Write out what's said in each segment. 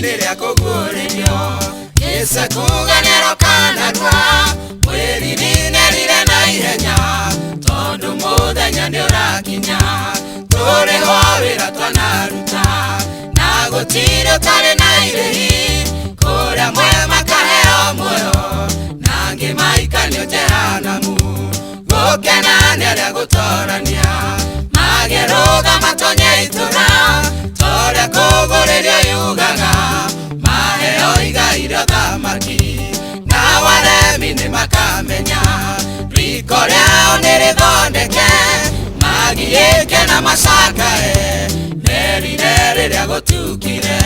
niria kugurerio Esa kuganero kanarwa Mweri ninerire na ihenya Tondu muthenya ni urakinya Turiho wira twanaruta Na gutiri utari na irehi Kuria mwema kaheo muoyo Nangi maikanio jehanamu Gukena ni aria gutorania Magerutha matonye itura Toria kugurerio yugaga Maheo igairio thamaki Na waremi ni makamenya Riko riao nirithondeke Magiike na macakae Nerire riria gutukire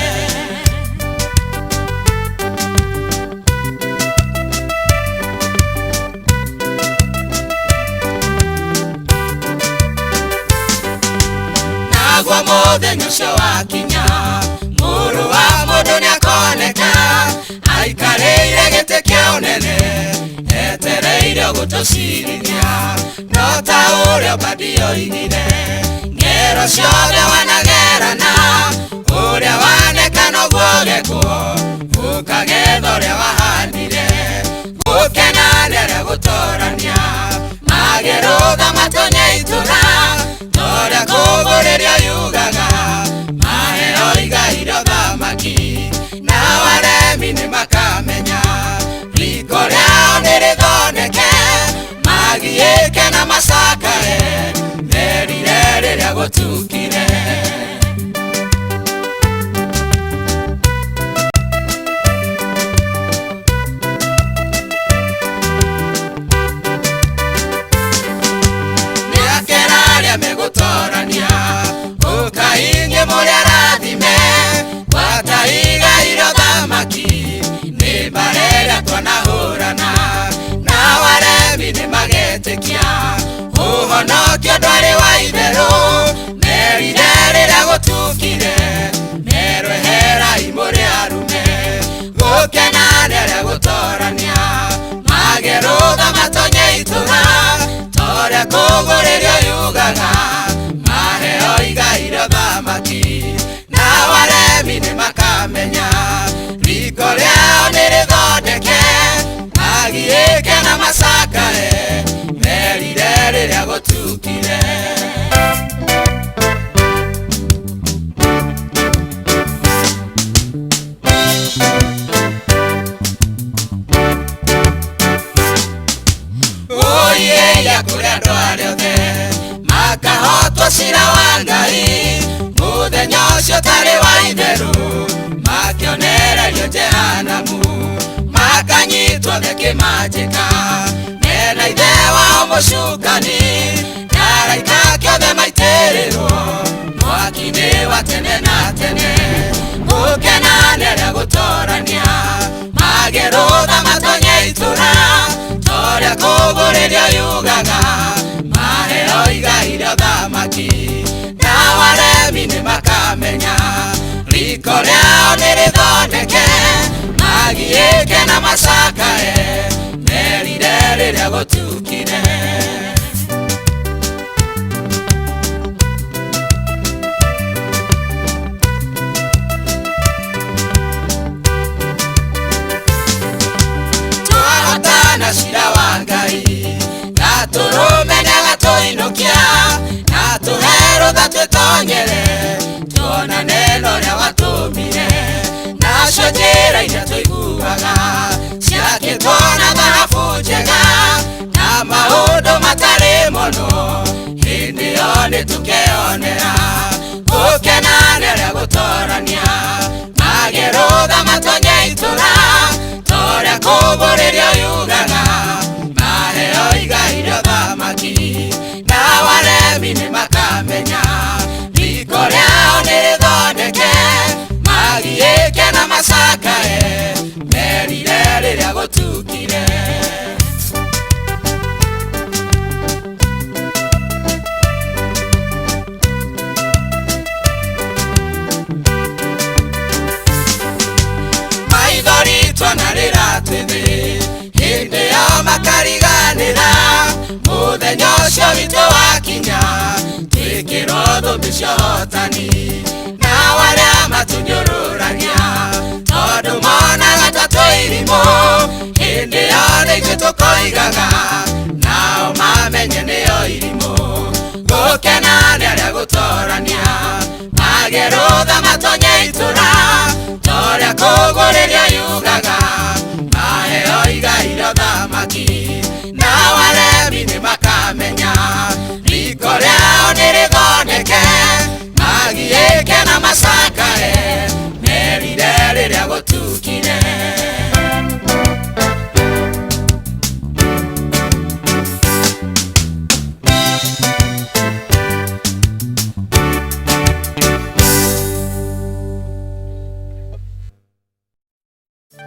Nagwa muthenya ucio wakinya Muru wa mundu niakoneka Aikarĩire gĩtĩ kĩa ũnene Etereire gũtũcirithia No ta ũrĩa Obadia oigire Ngero ciothe wanagerana Ũrĩa waneka noguo gĩkuo Ũkagetha ũrĩa wahandire Gũkena nĩ arĩa gũtorania Magerutha matonye itura Toria kugurerio yugaga Maheo igairio thamaki Na waremi ni makamenya Riko riao nirithondeke Magiike na macakae Merire riria gutukire Niakena ria megutorania Ukainge muria rathime Wataiga irio thamaki Ni mbareria twanahurana Na waremi ni magetekia Uhonokio ndwari wa itheru Merire riria gutukire Merweherai muri arume Gukena ni aria gutorania Magerutha matonye itura Toria kugurerio yugaga Maheo igairio thamaki Na waremi ni makamenya Riko riao nirithondeke Magiike na macakae Merire riria gutukire Oye kuria andu aria othe Makahotwo cira wa Ngai Muthenya ucio tari wa itheru Makionererio jehanamu Makanyitwo thĩ kĩmanjĩka Mena ithe wao mũcukani Na araika kĩothe maitĩrĩrwo Mwaki-inĩ wa tene na tene Gũkena nĩ arĩa gũtorania Magerutha matonye itura Toria kugurerio yugaga Maheo igairio thamaki Na waremi ni makamenya Riko riao nirithondeke Magiike na macakae Merire riria gutukire Twahotana cira wa Ngai Na tũrũmenyaga tũinũkia Na tũhe rũtha twĩtonyere Tuonane na ũrĩa watũmire Nacio njĩra iria tũiguaga Ciakĩtwo na thahabu njega Na maũndũ matarĩ mono Hĩndĩ ĩyo nĩtũkeyonera Gũkena nĩ arĩa gũtorania Magerutha matonye itura Toria kugurerio yugaga Maheo igairio thamaki Na waremi ni makamenya Riko riao nirithondeke Magiike na macakae Merire riria gutukire Maithori twanarĩra twĩthĩ Hĩndĩ yao makariganĩra Muthenya ũcio witũ wakinya Twĩkĩrwo thũmbĩ cia ũhotani Na warĩa matunyũrũragia tukoigaga nao mamenye nĩyo irimũ gũkena nĩ arĩa gũtorania magerũtha matonye itũra torĩa kũgũrĩrio yugaga maheo igai rĩa ũthamaki nao aremi nĩ makamenya riko rĩao nĩ rĩthondeke magiĩke na macani